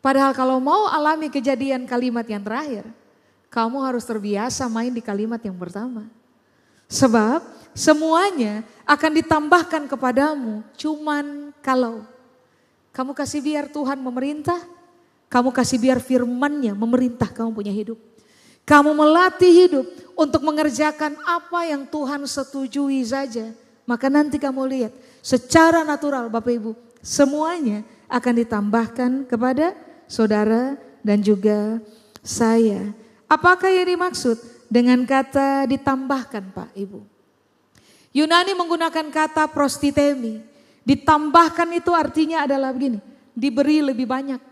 Padahal kalau mau alami kejadian kalimat yang terakhir, kamu harus terbiasa main di kalimat yang pertama. Sebab semuanya akan ditambahkan kepadamu cuman kalau kamu kasih biar Tuhan memerintah, kamu kasih biar firman-Nya memerintah kamu punya hidup. Kamu melatih hidup untuk mengerjakan apa yang Tuhan setujui saja. Maka nanti kamu lihat secara natural Bapak Ibu, semuanya akan ditambahkan kepada saudara dan juga saya. Apakah yang dimaksud dengan kata ditambahkan Pak Ibu? Yunani menggunakan kata prostitemi. Ditambahkan itu artinya adalah begini, diberi lebih banyak.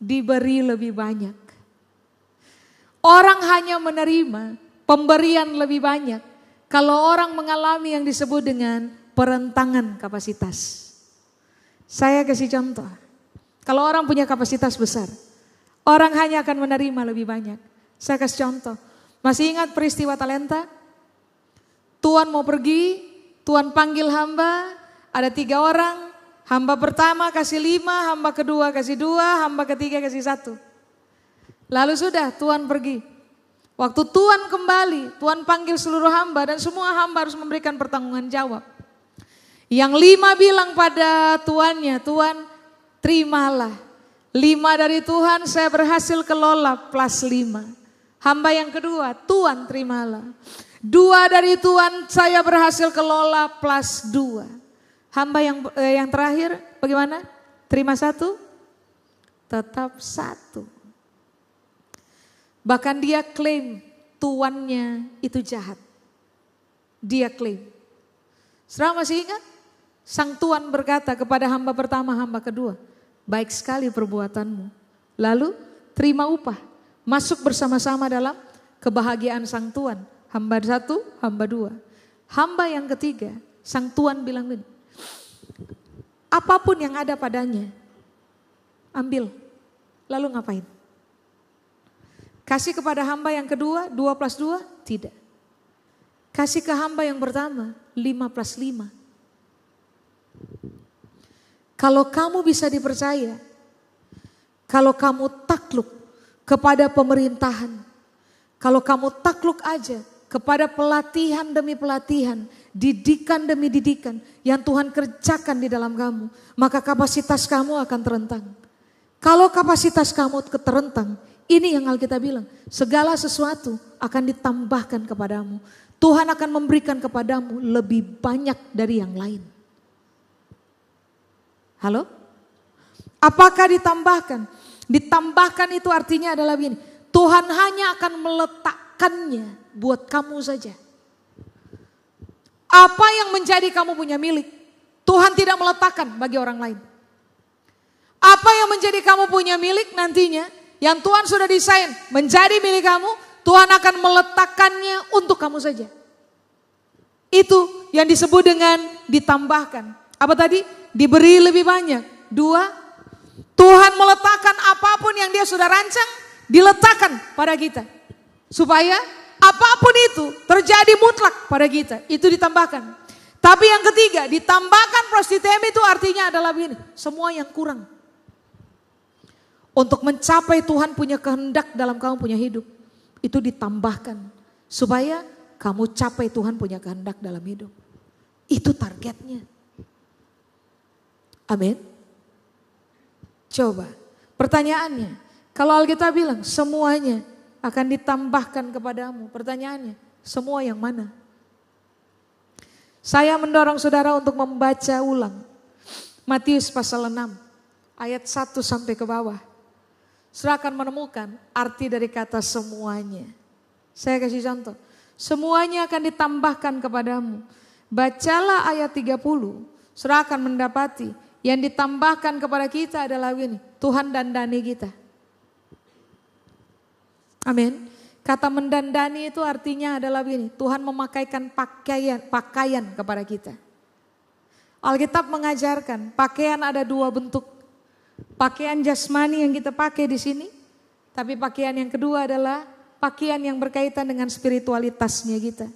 Diberi lebih banyak. Orang hanya menerima pemberian lebih banyak kalau orang mengalami yang disebut dengan perentangan kapasitas. Saya kasih contoh. Kalau orang punya kapasitas besar, orang hanya akan menerima lebih banyak. Saya kasih contoh. Masih ingat peristiwa talenta? Tuhan mau pergi, Tuhan panggil hamba, ada 3 orang. Hamba pertama kasih 5, hamba kedua kasih 2, hamba ketiga kasih 1. Lalu sudah Tuhan pergi. Waktu Tuhan kembali, Tuhan panggil seluruh hamba dan semua hamba harus memberikan pertanggungan jawab. Yang 5 bilang pada tuannya, Tuhan terimalah. 5 dari Tuhan saya berhasil kelola plus 5. Hamba yang kedua, Tuhan terimalah. 2 dari Tuhan saya berhasil kelola plus 2. Hamba yang terakhir bagaimana? Terima 1, tetap 1. Bahkan dia klaim tuannya itu jahat. Dia klaim. Saudara masih ingat? Sang Tuan berkata kepada hamba pertama, hamba kedua, baik sekali perbuatanmu. Lalu terima upah, masuk bersama-sama dalam kebahagiaan sang Tuan. Hamba 1, hamba 2. Hamba yang ketiga, sang Tuan bilang begini, apapun yang ada padanya, ambil. Lalu ngapain? Kasih kepada hamba yang kedua, 2 plus 2? Tidak. Kasih ke hamba yang pertama, 5 plus 5. Kalau kamu bisa dipercaya, kalau kamu takluk kepada pemerintahan, kalau kamu takluk aja kepada pelatihan demi pelatihan, didikan demi didikan yang Tuhan kerjakan di dalam kamu, maka kapasitas kamu akan terentang. Kalau kapasitas kamu terentang, ini yang Alkitab bilang, segala sesuatu akan ditambahkan kepadamu. Tuhan akan memberikan kepadamu lebih banyak dari yang lain. Halo? Apakah ditambahkan? Ditambahkan itu artinya adalah begini, Tuhan hanya akan meletakkannya buat kamu saja. Apa yang menjadi kamu punya milik, Tuhan tidak meletakkan bagi orang lain. Apa yang menjadi kamu punya milik nantinya, yang Tuhan sudah desain menjadi milik kamu, Tuhan akan meletakkannya untuk kamu saja. Itu yang disebut dengan ditambahkan. Apa tadi? Diberi lebih banyak. 2, Tuhan meletakkan apapun yang dia sudah rancang, diletakkan pada kita. Supaya apapun itu terjadi mutlak pada kita, itu ditambahkan. Tapi yang ketiga, ditambahkan prostitemi itu artinya adalah begini, semua yang kurang. Untuk mencapai Tuhan punya kehendak dalam kamu punya hidup, itu ditambahkan. Supaya kamu capai Tuhan punya kehendak dalam hidup. Itu targetnya. Amin. Coba, pertanyaannya, kalau Alkitab bilang semuanya akan ditambahkan kepadamu, pertanyaannya, semua yang mana? Saya mendorong saudara untuk membaca ulang Matius pasal 6 ayat 1 sampai ke bawah. Saudara akan menemukan arti dari kata semuanya. Saya kasih contoh, semuanya akan ditambahkan kepadamu. Bacalah ayat 30, saudara akan mendapati yang ditambahkan kepada kita adalah ini, Tuhan dandani kita. Amin. Kata mendandani itu artinya adalah ini, Tuhan memakaikan pakaian kepada kita. Alkitab mengajarkan pakaian ada 2 bentuk. Pakaian jasmani yang kita pakai di sini, tapi pakaian yang kedua adalah pakaian yang berkaitan dengan spiritualitasnya kita.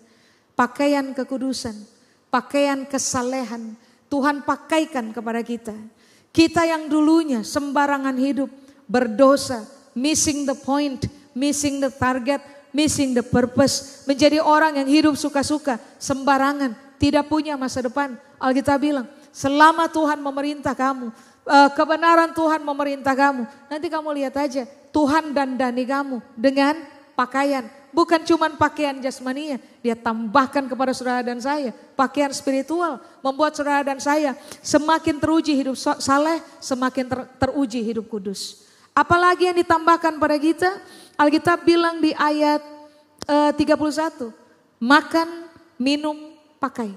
Pakaian kekudusan, pakaian kesalehan, Tuhan pakaikan kepada kita. Kita yang dulunya sembarangan hidup, berdosa, missing the point, missing the target, missing the purpose. Menjadi orang yang hidup suka-suka, sembarangan, tidak punya masa depan. Alkitab bilang, selama Tuhan memerintah kamu, kebenaran Tuhan memerintah kamu, nanti kamu lihat aja Tuhan dandani kamu dengan pakaian. Bukan cuma pakaian jasmania, dia tambahkan kepada saudara dan saya pakaian spiritual, membuat saudara dan saya semakin teruji hidup saleh, semakin teruji hidup kudus. Apalagi yang ditambahkan pada kita, Alkitab bilang di ayat 31, makan, minum, pakai.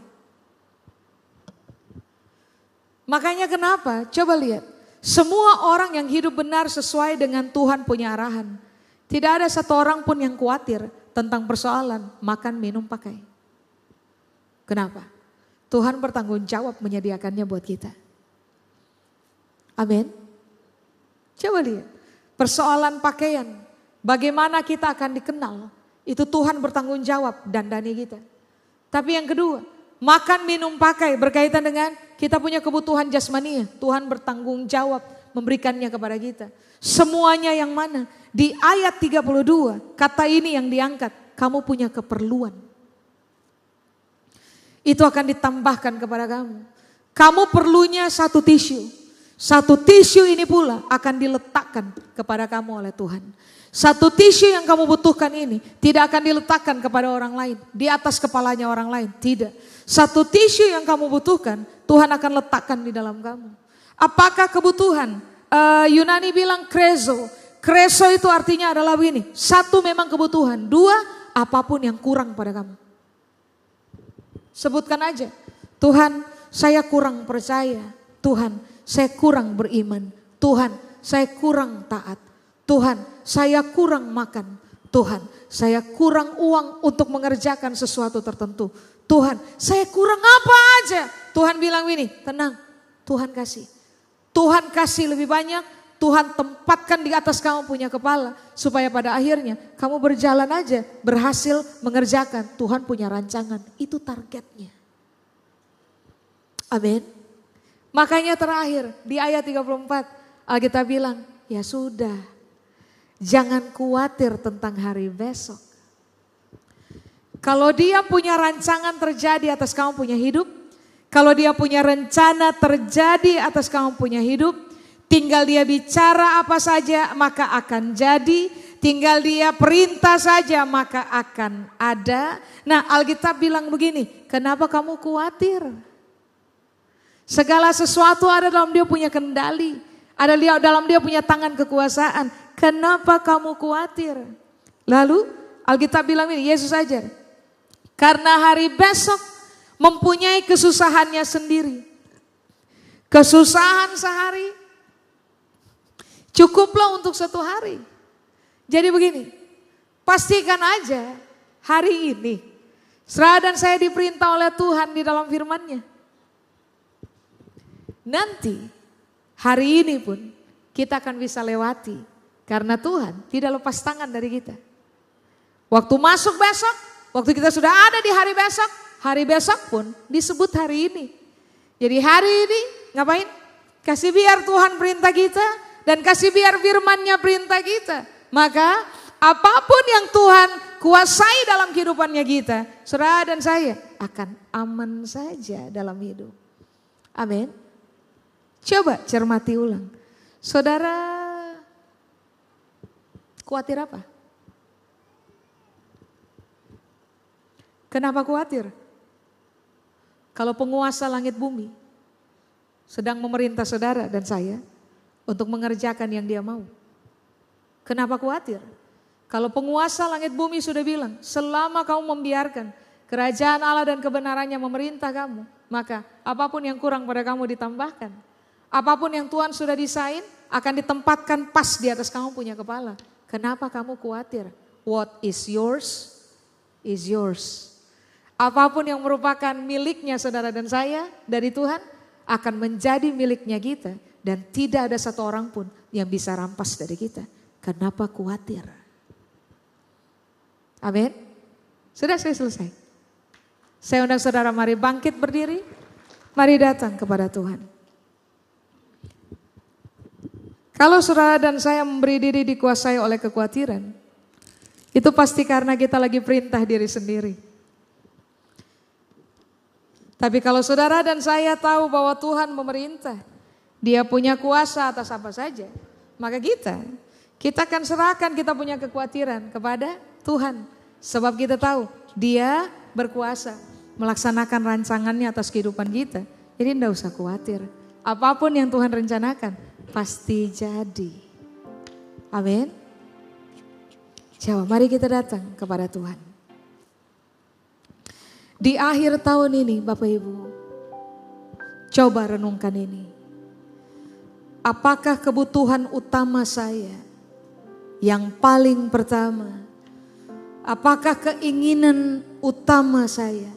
Makanya kenapa? Coba lihat, semua orang yang hidup benar sesuai dengan Tuhan punya arahan. Tidak ada satu orang pun yang khawatir tentang persoalan makan, minum, pakai. Kenapa? Tuhan bertanggung jawab menyediakannya buat kita. Amin. Coba lihat, persoalan pakaian, bagaimana kita akan dikenal, itu Tuhan bertanggung jawab dandani kita. Tapi yang kedua, makan, minum, pakai berkaitan dengan kita punya kebutuhan jasmania. Tuhan bertanggung jawab memberikannya kepada kita. Semuanya yang mana? Di ayat 32, kata ini yang diangkat, kamu punya keperluan. Itu akan ditambahkan kepada kamu. Kamu perlunya satu tisu. Satu tisu ini pula akan diletakkan kepada kamu oleh Tuhan. Satu tisu yang kamu butuhkan ini tidak akan diletakkan kepada orang lain, di atas kepalanya orang lain, tidak. Satu tisu yang kamu butuhkan, Tuhan akan letakkan di dalam kamu. Apakah kebutuhan? Yunani bilang krezo. Krezo itu artinya adalah begini. Satu memang kebutuhan. Dua, apapun yang kurang pada kamu. Sebutkan aja. Tuhan, saya kurang percaya. Tuhan, saya kurang beriman. Tuhan, saya kurang taat. Tuhan, saya kurang makan. Tuhan, saya kurang uang untuk mengerjakan sesuatu tertentu. Tuhan, saya kurang apa aja. Tuhan bilang begini, tenang, Tuhan kasih. Tuhan kasih lebih banyak, Tuhan tempatkan di atas kamu punya kepala. Supaya pada akhirnya kamu berjalan aja, berhasil mengerjakan. Tuhan punya rancangan, itu targetnya. Amin. Makanya terakhir di ayat 34, Alkitab bilang, ya sudah, jangan khawatir tentang hari besok. Kalau dia punya rancangan terjadi atas kamu punya hidup, kalau dia punya rencana terjadi atas kamu punya hidup, tinggal dia bicara apa saja maka akan jadi, tinggal dia perintah saja maka akan ada. Nah, Alkitab bilang begini, kenapa kamu khawatir? Segala sesuatu ada dalam dia punya kendali, ada dalam dia punya tangan kekuasaan. Kenapa kamu khawatir? Lalu Alkitab bilang ini, Yesus ajar, karena hari besok mempunyai kesusahannya sendiri. Kesusahan sehari cukuplah untuk satu hari. Jadi begini, pastikan aja hari ini saudara dan saya diperintah oleh Tuhan di dalam firman-Nya. Nanti hari ini pun kita akan bisa lewati karena Tuhan tidak lepas tangan dari kita. Waktu masuk besok, waktu kita sudah ada di hari besok pun disebut hari ini. Jadi hari ini ngapain? Kasih biar Tuhan perintah kita dan kasih biar firman-Nya perintah kita. Maka apapun yang Tuhan kuasai dalam kehidupannya kita, saudara dan saya akan aman saja dalam hidup. Amin. Coba cermati ulang. Saudara khawatir apa? Kenapa khawatir? Kalau penguasa langit bumi sedang memerintah saudara dan saya untuk mengerjakan yang dia mau. Kenapa khawatir? Kalau penguasa langit bumi sudah bilang, selama kamu membiarkan kerajaan Allah dan kebenarannya memerintah kamu, maka apapun yang kurang pada kamu ditambahkan. Apapun yang Tuhan sudah desain akan ditempatkan pas di atas kamu punya kepala. Kenapa kamu khawatir? What is yours is yours. Apapun yang merupakan miliknya saudara dan saya dari Tuhan akan menjadi miliknya kita. Dan tidak ada satu orang pun yang bisa rampas dari kita. Kenapa khawatir? Amin. Sudah saya selesai. Saya undang saudara mari bangkit berdiri. Mari datang kepada Tuhan. Kalau saudara dan saya memberi diri dikuasai oleh kekhawatiran, itu pasti karena kita lagi perintah diri sendiri. Tapi kalau saudara dan saya tahu bahwa Tuhan memerintah, Dia punya kuasa atas apa saja, maka kita akan serahkan kita punya kekhawatiran kepada Tuhan. Sebab kita tahu Dia berkuasa melaksanakan rancangannya atas kehidupan kita. Jadi tidak usah khawatir. Apapun yang Tuhan rencanakan pasti jadi. Amin. Coba mari kita datang kepada Tuhan. Di akhir tahun ini Bapak Ibu, coba renungkan ini. Apakah kebutuhan utama saya yang paling pertama? Apakah keinginan utama saya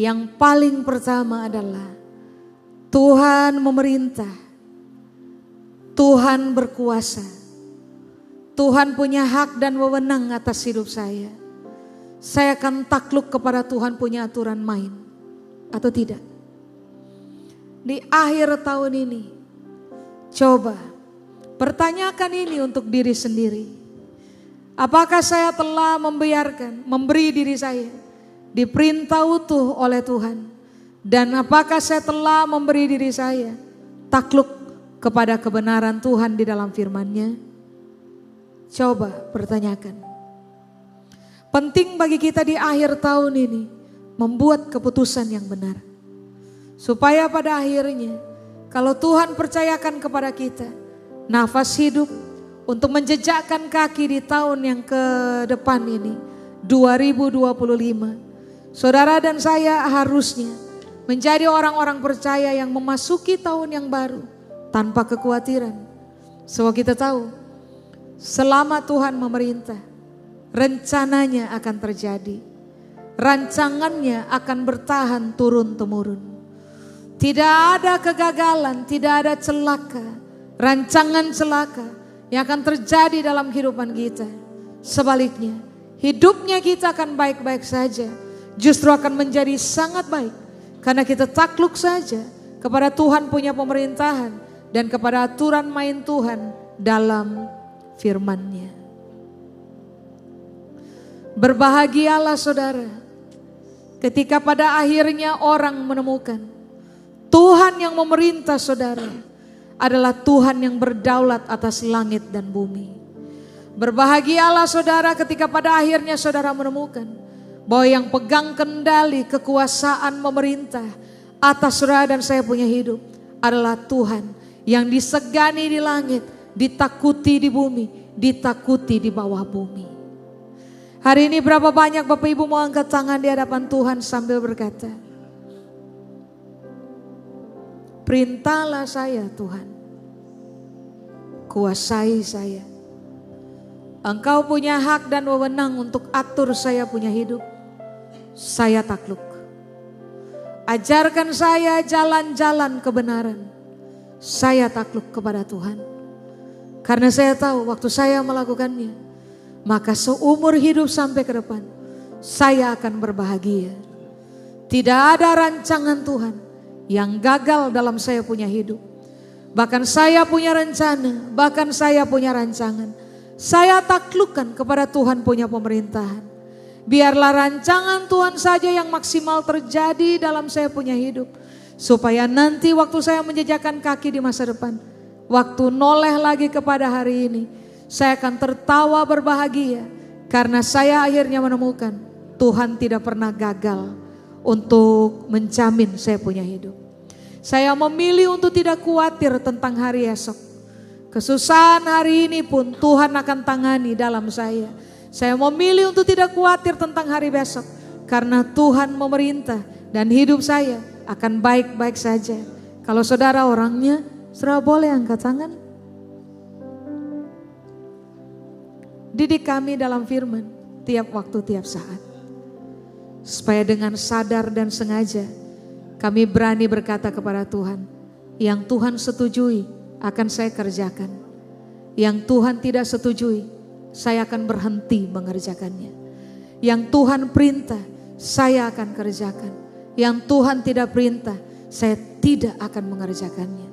yang paling pertama adalah Tuhan memerintah, Tuhan berkuasa, Tuhan punya hak dan wewenang atas hidup saya. Saya akan takluk kepada Tuhan punya aturan main atau tidak? Di akhir tahun ini, coba pertanyakan ini untuk diri sendiri. Apakah saya telah memberi diri saya diperintah utuh oleh Tuhan? Dan apakah saya telah memberi diri saya takluk kepada kebenaran Tuhan di dalam firman-Nya? Coba pertanyakan. Penting bagi kita di akhir tahun ini membuat keputusan yang benar. Supaya pada akhirnya kalau Tuhan percayakan kepada kita nafas hidup untuk menjejakkan kaki di tahun yang ke depan ini 2025. Saudara dan saya harusnya menjadi orang-orang percaya yang memasuki tahun yang baru tanpa kekhawatiran. Sebab kita tahu selama Tuhan memerintah, rencananya akan terjadi. Rancangannya akan bertahan turun-temurun. Tidak ada kegagalan, tidak ada celaka, rancangan celaka yang akan terjadi dalam kehidupan kita. Sebaliknya, hidupnya kita akan baik-baik saja. Justru akan menjadi sangat baik. Karena kita takluk saja kepada Tuhan punya pemerintahan dan kepada aturan main Tuhan dalam firman-Nya. Berbahagialah saudara ketika pada akhirnya orang menemukan Tuhan yang memerintah saudara adalah Tuhan yang berdaulat atas langit dan bumi. Berbahagialah saudara ketika pada akhirnya saudara menemukan bahwa yang pegang kendali kekuasaan memerintah atas saudara dan saya punya hidup adalah Tuhan yang disegani di langit, ditakuti di bumi, ditakuti di bawah bumi. Hari ini berapa banyak Bapak Ibu mau angkat tangan di hadapan Tuhan sambil berkata, perintahlah saya Tuhan, kuasai saya. Engkau punya hak dan wewenang untuk atur saya punya hidup. Saya takluk. Ajarkan saya jalan-jalan kebenaran. Saya takluk kepada Tuhan. Karena saya tahu waktu saya melakukannya, maka seumur hidup sampai ke depan saya akan berbahagia. Tidak ada rancangan Tuhan yang gagal dalam saya punya hidup. Bahkan saya punya rencana, bahkan saya punya rancangan. Saya taklukkan kepada Tuhan punya pemerintahan. Biarlah rancangan Tuhan saja yang maksimal terjadi dalam saya punya hidup. Supaya nanti waktu saya menjejakkan kaki di masa depan, waktu noleh lagi kepada hari ini, saya akan tertawa berbahagia karena saya akhirnya menemukan Tuhan tidak pernah gagal untuk menjamin saya punya hidup. Saya memilih untuk tidak khawatir tentang hari esok. Kesusahan hari ini pun Tuhan akan tangani dalam saya. Saya memilih untuk tidak khawatir tentang hari besok karena Tuhan memerintah dan hidup saya akan baik-baik saja. Kalau saudara orangnya, saudara boleh angkat tangan. Didik kami dalam firman tiap waktu, tiap saat. Supaya dengan sadar dan sengaja kami berani berkata kepada Tuhan, yang Tuhan setujui akan saya kerjakan. Yang Tuhan tidak setujui, saya akan berhenti mengerjakannya. Yang Tuhan perintah, saya akan kerjakan. Yang Tuhan tidak perintah, saya tidak akan mengerjakannya.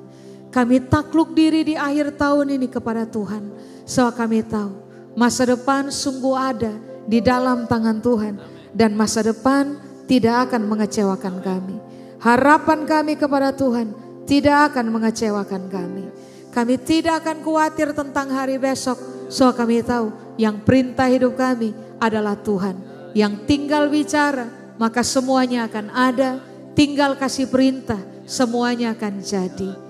Kami takluk diri di akhir tahun ini kepada Tuhan. So kami tahu masa depan sungguh ada di dalam tangan Tuhan. Dan masa depan tidak akan mengecewakan kami. Harapan kami kepada Tuhan tidak akan mengecewakan kami. Kami tidak akan khawatir tentang hari besok. So kami tahu yang perintah hidup kami adalah Tuhan. Yang tinggal bicara maka semuanya akan ada. Tinggal kasih perintah semuanya akan jadi.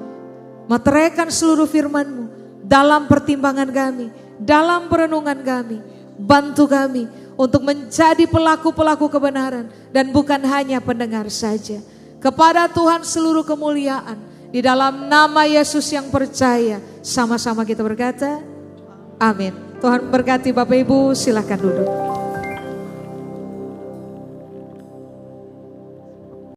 Meteraikan seluruh firman-Mu dalam pertimbangan kami, dalam perenungan kami. Bantu kami untuk menjadi pelaku-pelaku kebenaran dan bukan hanya pendengar saja. Kepada Tuhan seluruh kemuliaan. Di dalam nama Yesus yang percaya, sama-sama kita berkata, amin. Tuhan berkati Bapak Ibu, silakan duduk.